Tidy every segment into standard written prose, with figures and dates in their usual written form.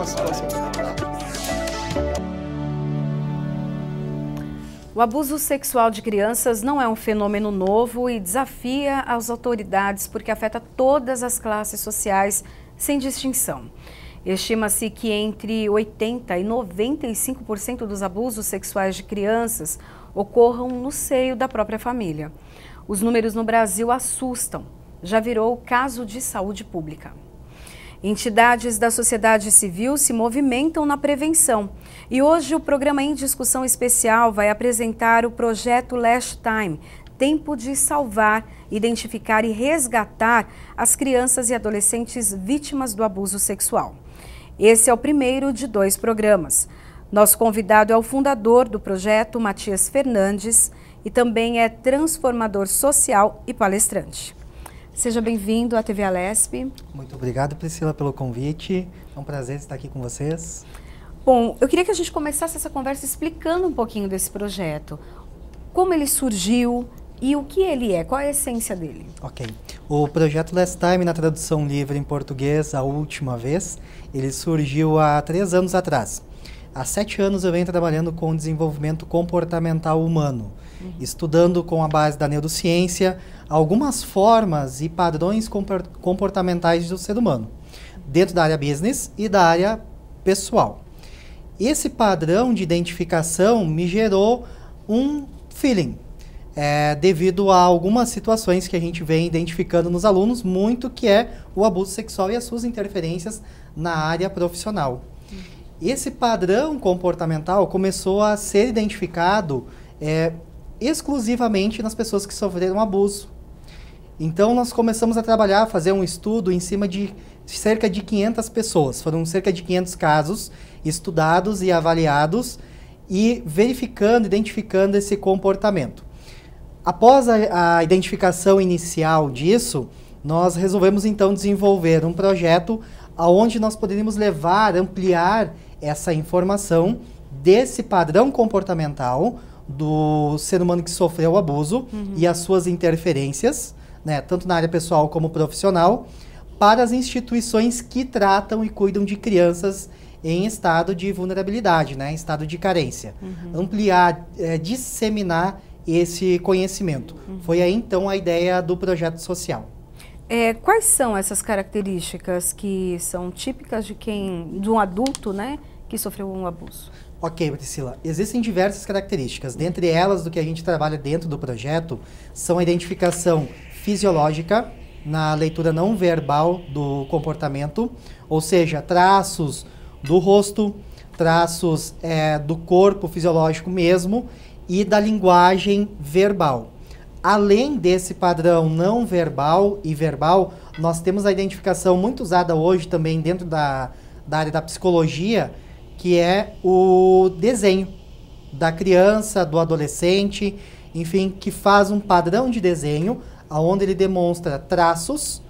a situação. O abuso sexual de crianças não é um fenômeno novo e desafia as autoridades porque afeta todas as classes sociais sem distinção. Estima-se que entre 80% e 95% dos abusos sexuais de crianças ocorram no seio da própria família. Os números no Brasil assustam, já virou caso de saúde pública. Entidades da sociedade civil se movimentam na prevenção e hoje o programa Em Discussão Especial vai apresentar o projeto Last Time, Tempo de Salvar, Identificar e Resgatar as crianças e adolescentes vítimas do abuso sexual. Esse é o primeiro de 2 programas. Nosso convidado é o fundador do projeto, Matias Fernandes, e também é transformador social e palestrante. Seja bem-vindo à TV Alesp. Muito obrigado, Priscila, pelo convite. É um prazer estar aqui com vocês. Bom, eu queria que a gente começasse essa conversa explicando um pouquinho desse projeto. Como ele surgiu e o que ele é, qual é a essência dele? Ok. O projeto Last Time, na tradução livre em português, A Última Vez, ele surgiu há 3 anos atrás. Há 7 anos eu venho trabalhando com desenvolvimento comportamental humano, estudando com a base da neurociência algumas formas e padrões comportamentais do ser humano, dentro da área business e da área pessoal. Esse padrão de identificação me gerou um feeling, devido a algumas situações que a gente vem identificando nos alunos, muito que é o abuso sexual e as suas interferências na área profissional. Esse padrão comportamental começou a ser identificado exclusivamente nas pessoas que sofreram abuso. Então nós começamos a trabalhar, a fazer um estudo em cima de cerca de 500 pessoas. Foram cerca de 500 casos estudados e avaliados e verificando, identificando esse comportamento. Após a identificação inicial disso, nós resolvemos então desenvolver um projeto onde nós poderíamos levar, ampliar essa informação desse padrão comportamental do ser humano que sofreu o abuso e as suas interferências, né, tanto na área pessoal como profissional, para as instituições que tratam e cuidam de crianças em estado de vulnerabilidade, né, em estado de carência. Ampliar, disseminar esse conhecimento. Foi aí então a ideia do projeto social. Quais são essas características que são típicas de um adulto, né, que sofreu um abuso? Ok, Priscila. Existem diversas características. Dentre elas, do que a gente trabalha dentro do projeto, são a identificação fisiológica, na leitura não verbal do comportamento, ou seja, traços do rosto, traços do corpo fisiológico mesmo e da linguagem verbal. Além desse padrão não verbal e verbal, nós temos a identificação muito usada hoje também dentro da área da psicologia, que é o desenho da criança, do adolescente, enfim, que faz um padrão de desenho, onde ele demonstra traços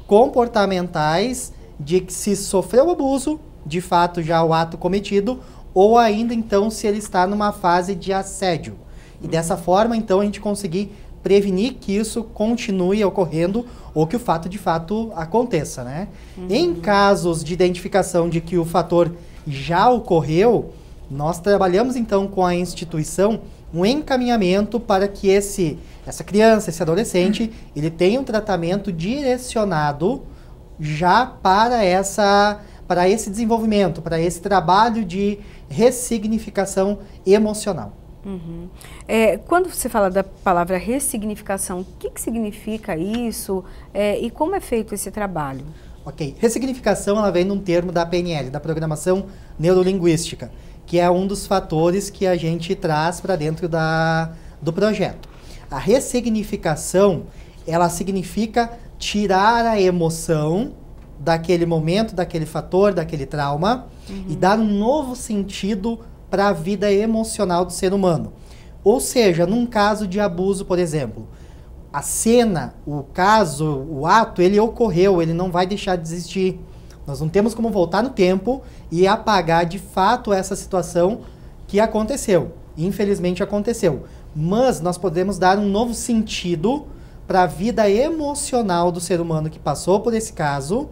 comportamentais de que se sofreu abuso, de fato já o ato cometido, ou ainda então se ele está numa fase de assédio. E dessa forma, então, a gente conseguir prevenir que isso continue ocorrendo ou que o fato de fato aconteça, né? Em casos de identificação de que o fator já ocorreu, nós trabalhamos então com a instituição um encaminhamento para que essa criança, esse adolescente, ele tenha um tratamento direcionado já para esse desenvolvimento, para esse trabalho de ressignificação emocional. Quando você fala da palavra ressignificação, o que significa isso e como é feito esse trabalho? Ok, ressignificação ela vem num termo da PNL, da Programação Neurolinguística, que é um dos fatores que a gente traz para dentro do projeto. A ressignificação, ela significa tirar a emoção daquele momento, daquele fator, daquele trauma e dar um novo sentido para a vida emocional do ser humano. Ou seja, num caso de abuso, por exemplo, a cena, o caso, o ato, ele ocorreu, ele não vai deixar de existir. Nós não temos como voltar no tempo e apagar de fato essa situação que aconteceu. Infelizmente aconteceu. Mas nós podemos dar um novo sentido para a vida emocional do ser humano que passou por esse caso,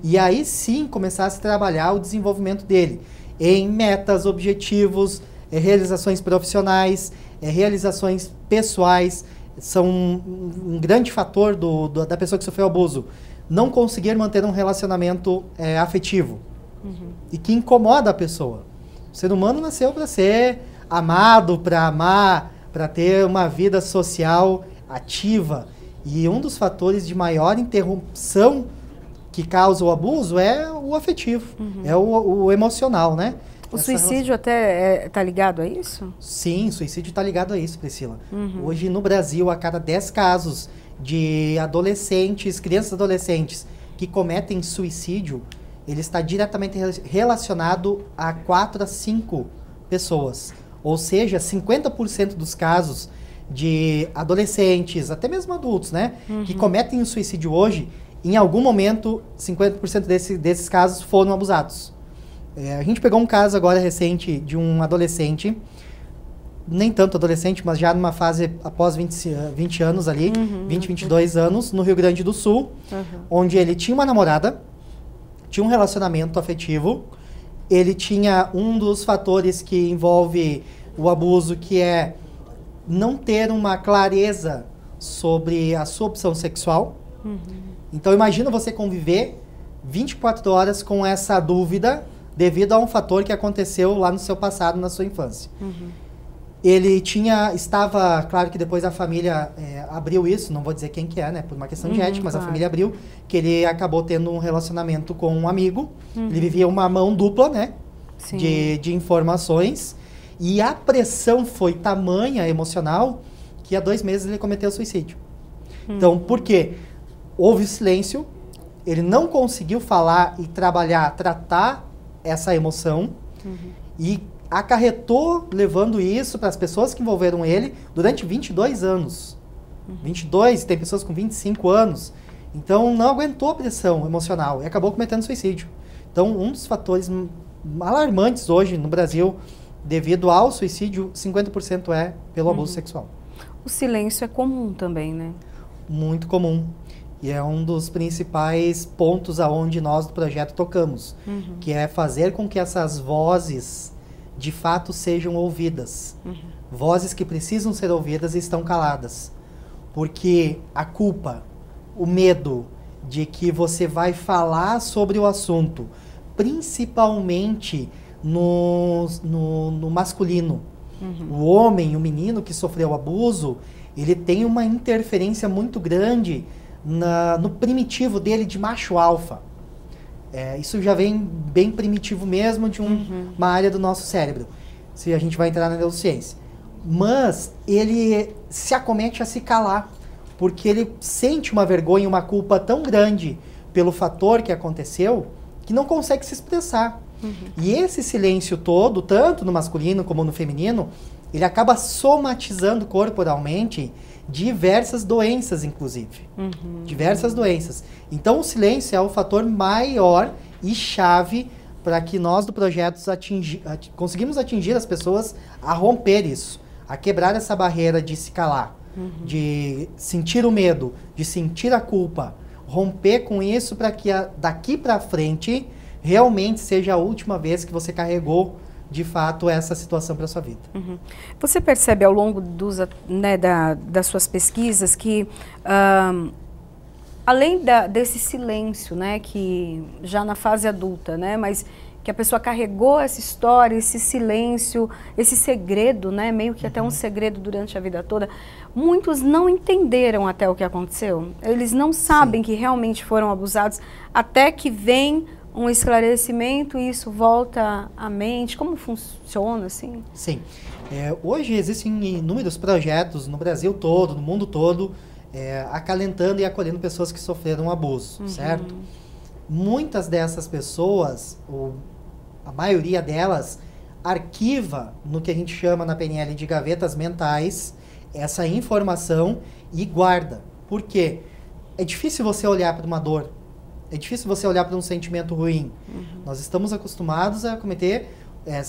e aí sim começar a se trabalhar o desenvolvimento dele em metas, objetivos, realizações profissionais, realizações pessoais. São um grande fator da pessoa que sofreu abuso. Não conseguir manter um relacionamento afetivo. E que incomoda a pessoa. O ser humano nasceu para ser amado, para amar, para ter uma vida social ativa. E um dos fatores de maior interrupção que causa o abuso é o afetivo, é o emocional, né? O suicídio até está ligado a isso? Sim, o suicídio está ligado a isso, Priscila. Hoje no Brasil, a cada 10 casos de adolescentes, crianças e adolescentes que cometem suicídio, ele está diretamente relacionado a 4 a 5 pessoas. Ou seja, 50% dos casos de adolescentes, até mesmo adultos, né, que cometem o suicídio hoje, em algum momento, 50% desses casos foram abusados. A gente pegou um caso agora recente de um adolescente, nem tanto adolescente, mas já numa fase após 20 anos ali, 22 anos, no Rio Grande do Sul, onde ele tinha uma namorada, tinha um relacionamento afetivo, ele tinha um dos fatores que envolve o abuso, que é não ter uma clareza sobre a sua opção sexual. Então imagina você conviver 24 horas com essa dúvida devido a um fator que aconteceu lá no seu passado, na sua infância. Ele estava, claro que depois a família abriu isso, não vou dizer quem que é, né, por uma questão de ética, mas a família abriu, que ele acabou tendo um relacionamento com um amigo, ele vivia uma mão dupla, né, de informações, e a pressão foi tamanha, emocional, que há 2 meses ele cometeu suicídio. Então, por quê? Houve silêncio, ele não conseguiu falar e tratar essa emoção, e acarretou levando isso para as pessoas que envolveram ele durante 22 anos. 22, tem pessoas com 25 anos. Então, não aguentou a pressão emocional e acabou cometendo suicídio. Então, um dos fatores alarmantes hoje no Brasil, devido ao suicídio, 50% é pelo abuso sexual. O silêncio é comum também, né? Muito comum. E é um dos principais pontos aonde nós do projeto tocamos, que é fazer com que essas vozes de fato sejam ouvidas. Vozes que precisam ser ouvidas e estão caladas. Porque a culpa, o medo de que você vai falar sobre o assunto, principalmente no masculino. O homem, o menino que sofreu abuso, ele tem uma interferência muito grande no primitivo dele de macho alfa. Isso já vem bem primitivo mesmo de uma área do nosso cérebro, se a gente vai entrar na neurociência. Mas ele se acomete a se calar, porque ele sente uma vergonha, uma culpa tão grande pelo fator que aconteceu, que não consegue se expressar. E esse silêncio todo, tanto no masculino como no feminino, ele acaba somatizando corporalmente diversas doenças, inclusive. Diversas doenças. Então, o silêncio é o fator maior e chave para que nós do projeto conseguimos atingir as pessoas a romper isso, a quebrar essa barreira de se calar, de sentir o medo, de sentir a culpa, romper com isso para que daqui para frente realmente seja a última vez que você carregou de fato essa situação para sua vida. Você percebe ao longo das suas pesquisas que além desse silêncio, né, que já na fase adulta, né, mas que a pessoa carregou essa história, esse silêncio, esse segredo, né, meio que até um segredo durante a vida toda, muitos não entenderam até o que aconteceu. Eles não sabem que realmente foram abusados, até que vem um esclarecimento e isso volta à mente. Como funciona, assim? Sim. Hoje existem inúmeros projetos no Brasil todo, no mundo todo, acalentando e acolhendo pessoas que sofreram abuso, certo? Muitas dessas pessoas, ou a maioria delas, arquiva no que a gente chama na PNL de gavetas mentais essa informação e guarda. Por quê? É difícil você olhar para uma dor. É difícil você olhar para um sentimento ruim. Nós estamos acostumados a cometer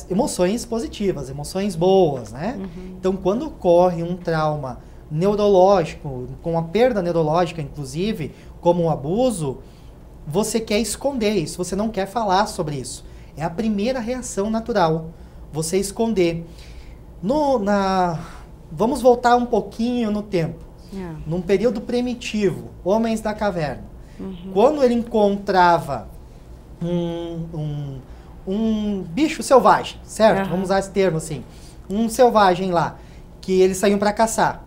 emoções positivas, emoções boas, né? Então, quando ocorre um trauma neurológico, com a perda neurológica, inclusive, como um abuso, você quer esconder isso, você não quer falar sobre isso. É a primeira reação natural, você esconder. Vamos voltar um pouquinho no tempo. Num período primitivo, homens da caverna. Quando ele encontrava um bicho selvagem, certo? Vamos usar esse termo assim. Um selvagem lá, que eles saíam para caçar.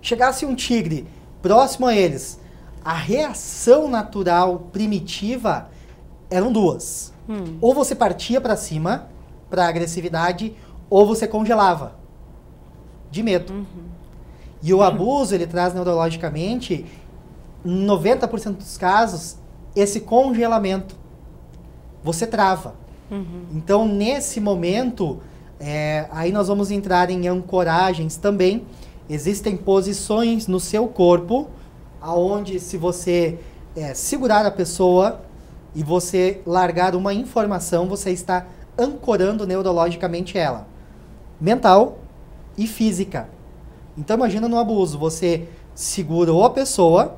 Chegasse um tigre próximo a eles, a reação natural primitiva eram duas. Ou você partia para cima, para agressividade, ou você congelava, de medo. E o abuso, ele traz neurologicamente, em 90% dos casos, esse congelamento. Você trava. Então, nesse momento, aí nós vamos entrar em ancoragens também. Existem posições no seu corpo, aonde se você segurar a pessoa e você largar uma informação, você está ancorando neurologicamente ela. Mental e física. Então imagina no abuso, você segurou a pessoa,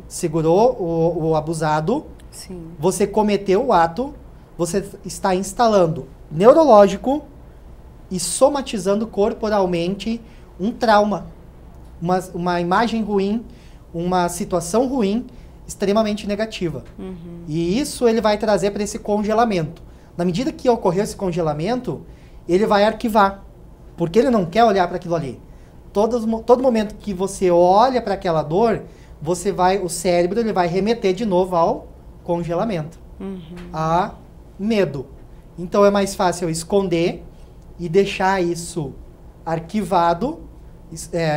segurou o abusado, Sim. você cometeu o ato, você está instalando neurológico e somatizando corporalmente um trauma, uma imagem ruim, uma situação ruim, extremamente negativa. E isso ele vai trazer para esse congelamento. Na medida que ocorreu esse congelamento, ele vai arquivar, porque ele não quer olhar para aquilo ali. Todo momento que você olha para aquela dor, o cérebro ele vai remeter de novo ao congelamento, a medo. Então é mais fácil eu esconder e deixar isso arquivado,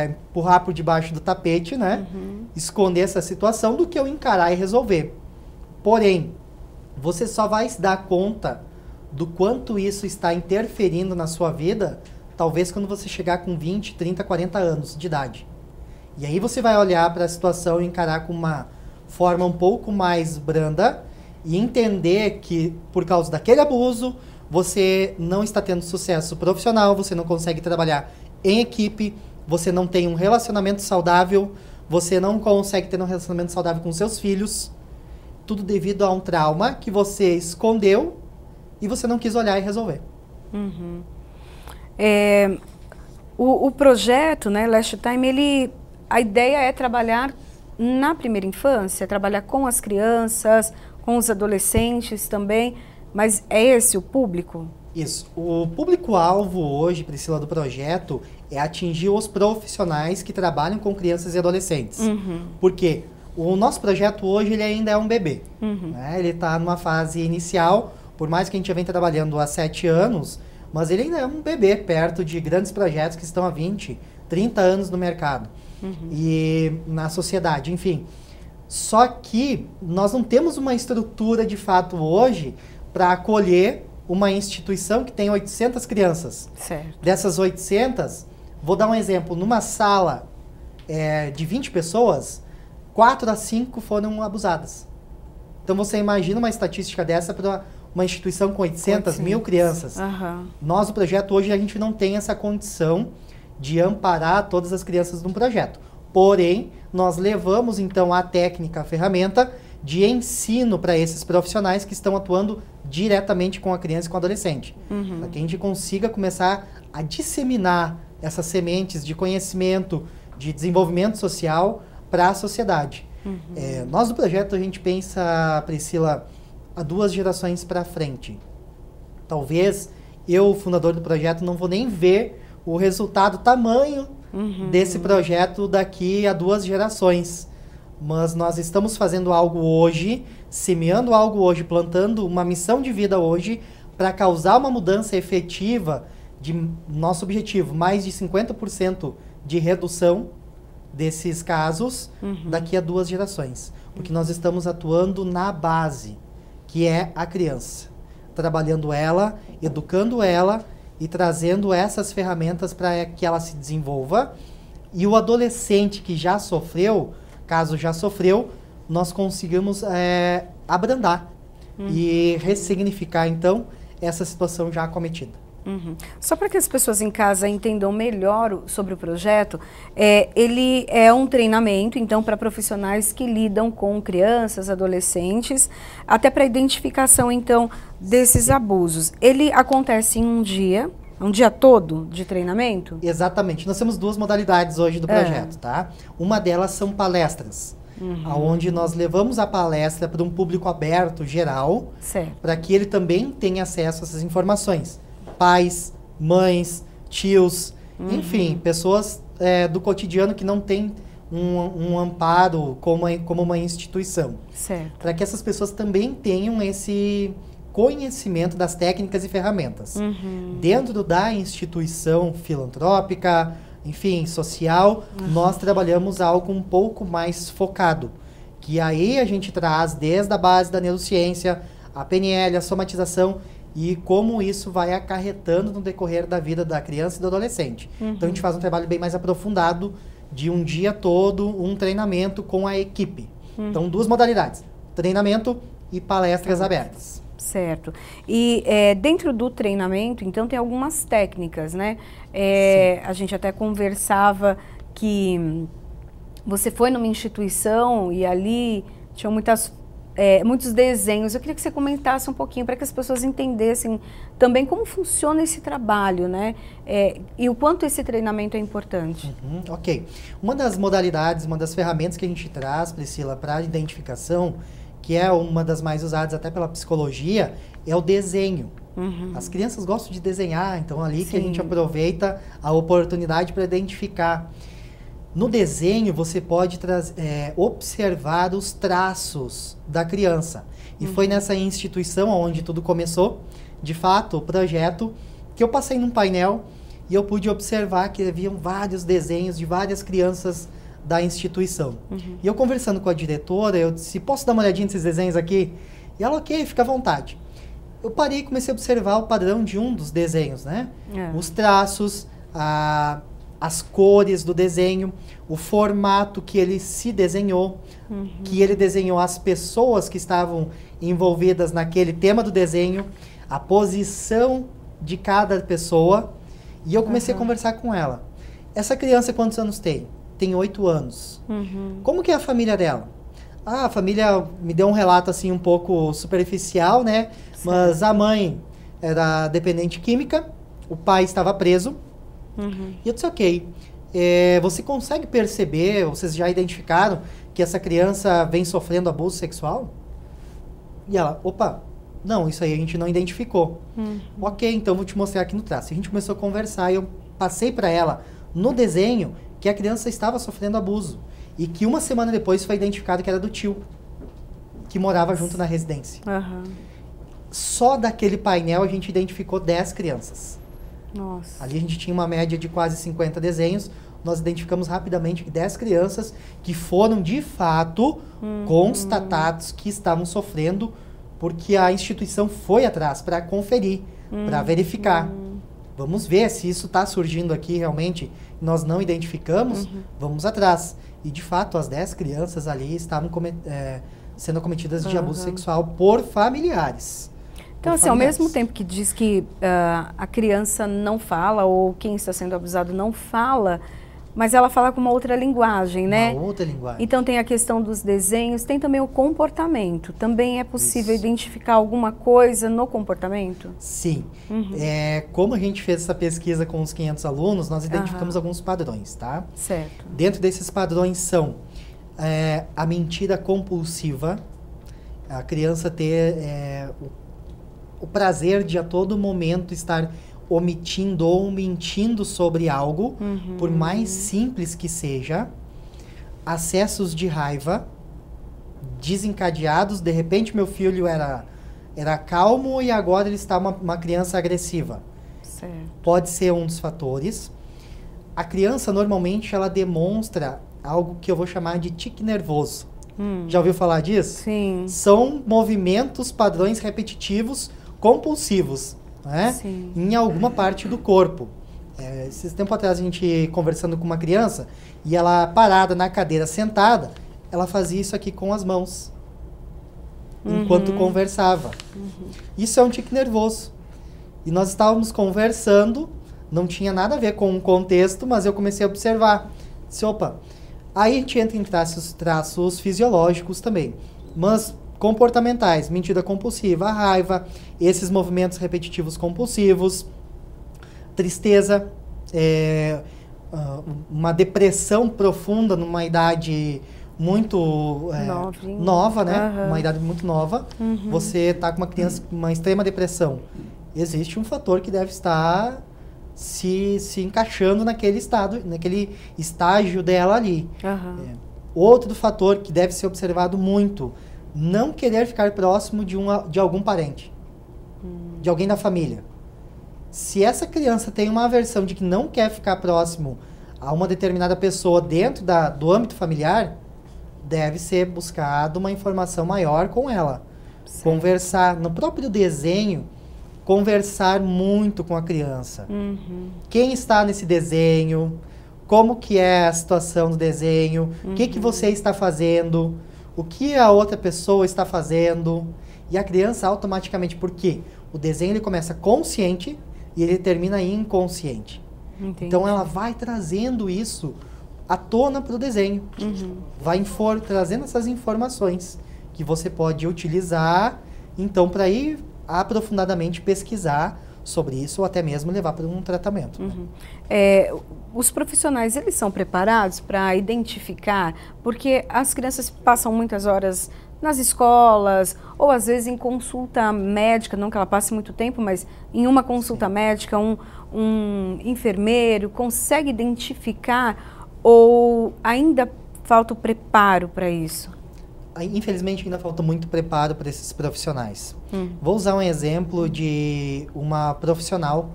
empurrar por debaixo do tapete, né? Esconder essa situação do que eu encarar e resolver. Porém, você só vai se dar conta do quanto isso está interferindo na sua vida, talvez quando você chegar com 20, 30, 40 anos de idade. E aí você vai olhar para a situação e encarar com uma forma um pouco mais branda e entender que, por causa daquele abuso, você não está tendo sucesso profissional, você não consegue trabalhar em equipe, você não tem um relacionamento saudável, você não consegue ter um relacionamento saudável com seus filhos, tudo devido a um trauma que você escondeu e você não quis olhar e resolver. O projeto, né, Last Time, a ideia é trabalhar na primeira infância, trabalhar com as crianças, com os adolescentes também, mas é esse o público? Isso. O público-alvo hoje, Priscila, do projeto é atingir os profissionais que trabalham com crianças e adolescentes. Porque o nosso projeto hoje ele ainda é um bebê. Né? Ele está numa fase inicial, por mais que a gente já venha trabalhando há 7 anos, mas ele ainda é um bebê perto de grandes projetos que estão há 20, 30 anos no mercado e na sociedade, enfim. Só que nós não temos uma estrutura de fato hoje para acolher uma instituição que tem 800 crianças. Certo. Dessas 800, vou dar um exemplo, numa sala de 20 pessoas, 4 a 5 foram abusadas. Então você imagina uma estatística dessa para uma instituição com 800 mil crianças. Nós, o projeto, hoje a gente não tem essa condição de amparar todas as crianças de um projeto. Porém, nós levamos então a técnica, a ferramenta de ensino para esses profissionais que estão atuando diretamente com a criança e com o adolescente. Para que a gente consiga começar a disseminar essas sementes de conhecimento, de desenvolvimento social para a sociedade. Nós do projeto a gente pensa, Priscila, há 2 gerações para frente. Talvez eu, fundador do projeto, não vou nem ver o resultado, o tamanho desse projeto daqui a 2 gerações. Mas nós estamos fazendo algo hoje, semeando algo hoje, plantando uma missão de vida hoje para causar uma mudança efetiva de nosso objetivo, mais de 50% de redução desses casos daqui a 2 gerações. Porque nós estamos atuando na base, que é a criança. Trabalhando ela, educando ela e trazendo essas ferramentas para que ela se desenvolva. E o adolescente que já sofreu, caso já sofreu, nós conseguimos abrandar e ressignificar, então, essa situação já acometida. Uhum. Só para que as pessoas em casa entendam melhor sobre o projeto, ele é um treinamento, então, para profissionais que lidam com crianças, adolescentes, até para identificação, então, desses abusos. Ele acontece em um dia todo de treinamento? Exatamente. Nós temos duas modalidades hoje do projeto, tá? Uma delas são palestras, onde nós levamos a palestra para um público aberto, geral, para que ele também tenha acesso a essas informações. Pais, mães, tios, enfim, pessoas do cotidiano que não têm um amparo como uma instituição. Para que essas pessoas também tenham esse conhecimento das técnicas e ferramentas. Dentro da instituição filantrópica, enfim, social, nós trabalhamos algo um pouco mais focado, que aí a gente traz desde a base da neurociência, a PNL, a somatização, e como isso vai acarretando no decorrer da vida da criança e do adolescente. Então a gente faz um trabalho bem mais aprofundado, de um dia todo, um treinamento com a equipe. Então, duas modalidades, treinamento e palestras abertas. Certo. E dentro do treinamento, então, tem algumas técnicas, né? A gente até conversava que você foi numa instituição e ali tinham muitos desenhos. Eu queria que você comentasse um pouquinho para que as pessoas entendessem também como funciona esse trabalho, né? E o quanto esse treinamento é importante. Ok. Uma das modalidades, uma das ferramentas que a gente traz, Priscila, para a identificação, que é uma das mais usadas até pela psicologia, é o desenho. As crianças gostam de desenhar, então ali que a gente aproveita a oportunidade para identificar. No desenho, você pode observar os traços da criança. E foi nessa instituição onde tudo começou, de fato, o projeto, que eu passei num painel e eu pude observar que haviam vários desenhos de várias crianças da instituição. E eu conversando com a diretora, eu disse, posso dar uma olhadinha nesses desenhos aqui? E ela, ok, fica à vontade. Eu parei e comecei a observar o padrão de um dos desenhos, né? Os traços, as cores do desenho, o formato que ele se desenhou, que ele desenhou as pessoas que estavam envolvidas naquele tema do desenho, a posição de cada pessoa, e eu comecei a conversar com ela. Essa criança quantos anos tem? Tem 8 anos. Como que é a família dela? A família me deu um relato assim um pouco superficial, né? Mas a mãe era dependente química, o pai estava preso. E eu disse, ok, você consegue perceber, vocês já identificaram que essa criança vem sofrendo abuso sexual? E ela, opa, não, isso aí a gente não identificou. Ok, então vou te mostrar aqui no traço. A gente começou a conversar e eu passei para ela no desenho que a criança estava sofrendo abuso. E que uma semana depois foi identificado que era do tio, que morava junto na residência. Só daquele painel a gente identificou 10 crianças. Nossa. Ali a gente tinha uma média de quase 50 desenhos. Nós identificamos rapidamente 10 crianças que foram, de fato, constatados que estavam sofrendo, porque a instituição foi atrás para conferir, para verificar. Vamos ver se isso está surgindo aqui realmente. Nós não identificamos, vamos atrás. E, de fato, as 10 crianças ali estavam sendo acometidas de abuso sexual por familiares. Então, assim, ao mesmo tempo que diz que a criança não fala, ou quem está sendo abusado não fala, mas ela fala com uma outra linguagem, né? Uma outra linguagem. Então tem a questão dos desenhos, tem também o comportamento. Também é possível identificar alguma coisa no comportamento? Sim. Como a gente fez essa pesquisa com os 500 alunos, nós identificamos alguns padrões, tá? Certo. Dentro desses padrões são a mentira compulsiva, a criança ter o prazer de a todo momento estar omitindo ou mentindo sobre algo, por mais simples que seja, acessos de raiva desencadeados, de repente meu filho era calmo e agora ele está uma criança agressiva. Certo. Pode ser um dos fatores. A criança normalmente ela demonstra algo que eu vou chamar de tique nervoso. Já ouviu falar disso? Sim. São movimentos, padrões repetitivos, compulsivos, né? Em alguma parte do corpo. Esses tempos atrás a gente conversando com uma criança e ela parada na cadeira sentada, ela fazia isso aqui com as mãos enquanto conversava. Isso é um tique nervoso. E nós estávamos conversando, não tinha nada a ver com o contexto, mas eu comecei a observar. Disse, opa, aí a gente entra em traços fisiológicos também, mas comportamentais, mentira compulsiva, raiva, esses movimentos repetitivos compulsivos, tristeza, uma depressão profunda numa idade muito nova, né? Uma idade muito nova. Você está com uma criança com uma extrema depressão. Existe um fator que deve estar se encaixando naquele estágio dela ali. Outro fator que deve ser observado muito, não querer ficar próximo de algum parente, de alguém da família. Se essa criança tem uma aversão de que não quer ficar próximo a uma determinada pessoa dentro do âmbito familiar, deve ser buscado uma informação maior com ela. Certo. Conversar no próprio desenho, conversar muito com a criança. Quem está nesse desenho, como que é a situação do desenho, o que você está fazendo, o que a outra pessoa está fazendo. E a criança automaticamente, por quê? O desenho ele começa consciente e ele termina inconsciente. Entendi. Então ela vai trazendo isso à tona para o desenho. Vai trazendo essas informações que você pode utilizar, então, para ir aprofundadamente pesquisar sobre isso ou até mesmo levar para um tratamento. Os profissionais, eles são preparados para identificar, porque as crianças passam muitas horas nas escolas, ou às vezes em consulta médica, não que ela passe muito tempo, mas em uma consulta médica, um enfermeiro consegue identificar, ou ainda falta o preparo para isso? Infelizmente ainda falta muito preparo para esses profissionais. Vou usar um exemplo de uma profissional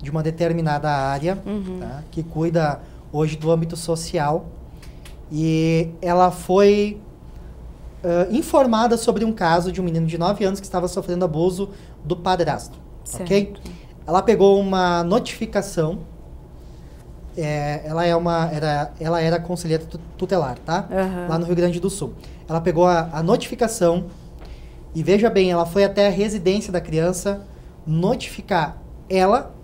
de uma determinada área, tá, que cuida hoje do âmbito social, e ela foi informada sobre um caso de um menino de 9 anos que estava sofrendo abuso do padrasto. Ok? Ela pegou uma notificação, ela era conselheira tutelar, tá? Lá no Rio Grande do Sul. Ela pegou a notificação e, veja bem, ela foi até a residência da criança notificar ela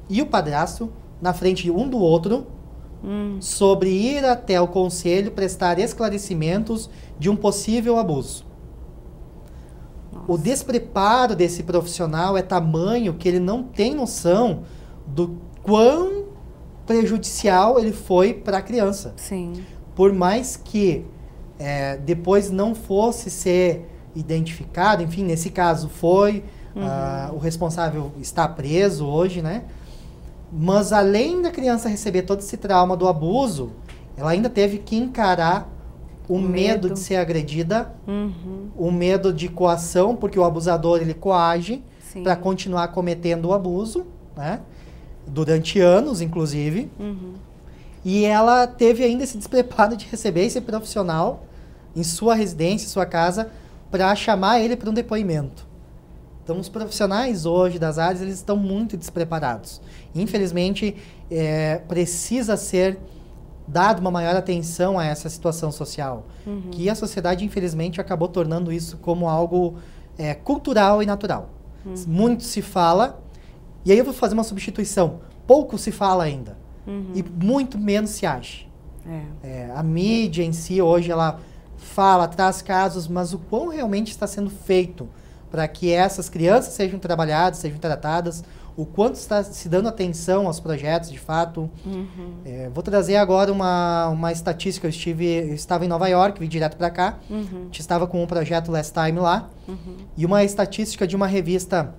e o padrasto na frente um do outro sobre ir até o conselho prestar esclarecimentos de um possível abuso. Nossa. O despreparo desse profissional é tamanho que ele não tem noção do quão prejudicial ele foi para a criança. Sim. Por mais que depois não fosse ser identificado, enfim, nesse caso foi, o responsável está preso hoje, né? Mas além da criança receber todo esse trauma do abuso, ela ainda teve que encarar o medo de ser agredida, o medo de coação, porque o abusador ele coage para continuar cometendo o abuso, né? Durante anos, inclusive. E ela teve ainda esse despreparo de receber esse profissional em sua residência, em sua casa, para chamar ele para um depoimento. Então, os profissionais hoje das áreas, eles estão muito despreparados. Infelizmente, precisa ser dado uma maior atenção a essa situação social, que a sociedade, infelizmente, acabou tornando isso como algo cultural e natural. Muito se fala, e aí eu vou fazer uma substituição. Pouco se fala ainda, e muito menos se age. A mídia em si, hoje, ela fala, traz casos, mas o quão realmente está sendo feito para que essas crianças sejam trabalhadas, sejam tratadas, o quanto está se dando atenção aos projetos, de fato. Vou trazer agora uma estatística. Eu estava em Nova York, vim direto para cá. A gente estava com um projeto Last Time lá. E uma estatística de uma revista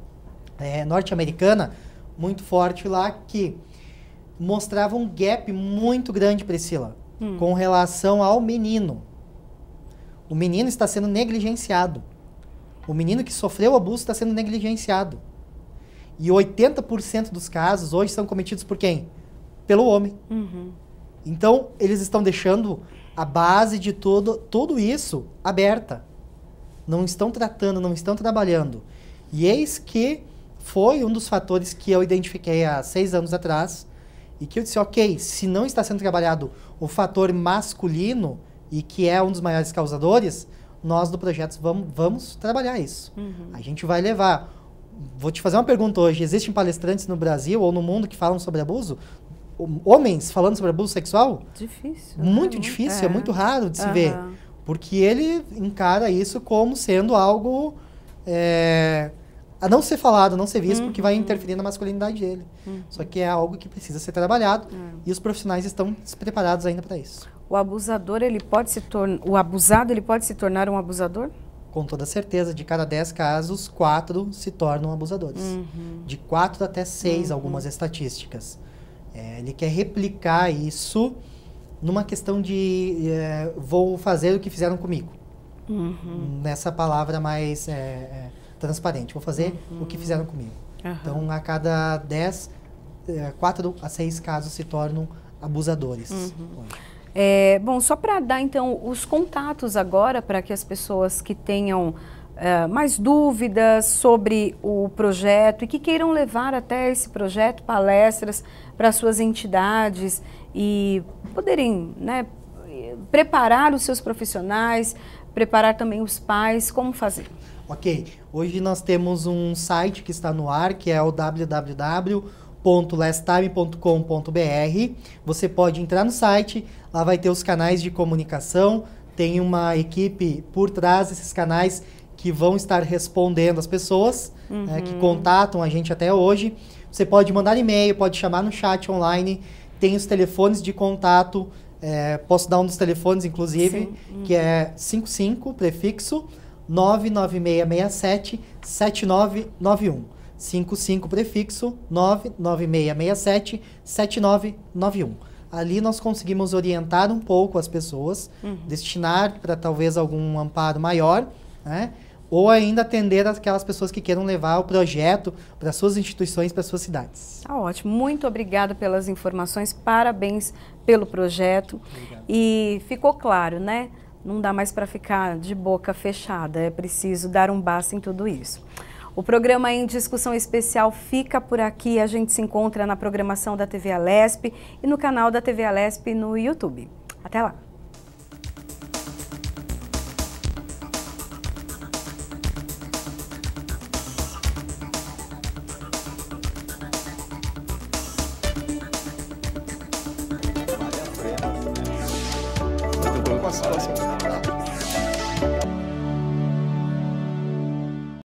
norte-americana, muito forte lá, que mostrava um gap muito grande, Priscila, com relação ao menino. O menino está sendo negligenciado. O menino que sofreu abuso está sendo negligenciado. E 80% dos casos hoje são cometidos por quem? Pelo homem. Então, eles estão deixando a base de tudo isso aberta. Não estão tratando, não estão trabalhando. E eis que foi um dos fatores que eu identifiquei há 6 anos atrás e que eu disse, ok, se não está sendo trabalhado o fator masculino, e que é um dos maiores causadores, nós do projeto vamos trabalhar isso. A gente vai levar vou te fazer uma pergunta hoje. Existem palestrantes no Brasil ou no mundo que falam sobre abuso? Homens falando sobre abuso sexual? Difícil. Muito difícil, é muito raro de se ver. Porque ele encara isso como sendo algo a não ser falado, a não ser visto, porque vai interferir na masculinidade dele. Só que é algo que precisa ser trabalhado e os profissionais estão despreparados ainda para isso. O abusador, o abusado, ele pode se tornar um abusador? Com toda certeza, de cada 10 casos, 4 se tornam abusadores. De 4 até 6, algumas estatísticas. Ele quer replicar isso numa questão de vou fazer o que fizeram comigo. Nessa palavra mais transparente. Vou fazer o que fizeram comigo. Então, a cada 10, 4 a 6 casos se tornam abusadores. Bom, só para dar então os contatos agora para que as pessoas que tenham mais dúvidas sobre o projeto e que queiram levar até esse projeto palestras para suas entidades e poderem, né, preparar os seus profissionais, preparar também os pais, como fazer? Ok, hoje nós temos um site que está no ar, que é o www.lasttime.com.br. Você pode entrar no site, lá vai ter os canais de comunicação, tem uma equipe por trás desses canais que vão estar respondendo as pessoas que contatam a gente até hoje. Você pode mandar e-mail, pode chamar no chat online, tem os telefones de contato, posso dar um dos telefones, inclusive, que é 55, prefixo, 99667-7991. 55, prefixo, 99667-7991. Ali nós conseguimos orientar um pouco as pessoas, destinar para talvez algum amparo maior, né? Ou ainda atender aquelas pessoas que queiram levar o projeto para suas instituições, para suas cidades. Tá ótimo. Muito obrigada pelas informações, parabéns pelo projeto. Obrigado. E ficou claro, né? Não dá mais para ficar de boca fechada, é preciso dar um basta em tudo isso. O programa em discussão especial fica por aqui, a gente se encontra na programação da TV Alesp e no canal da TV Alesp no YouTube. Até lá! Com a situação.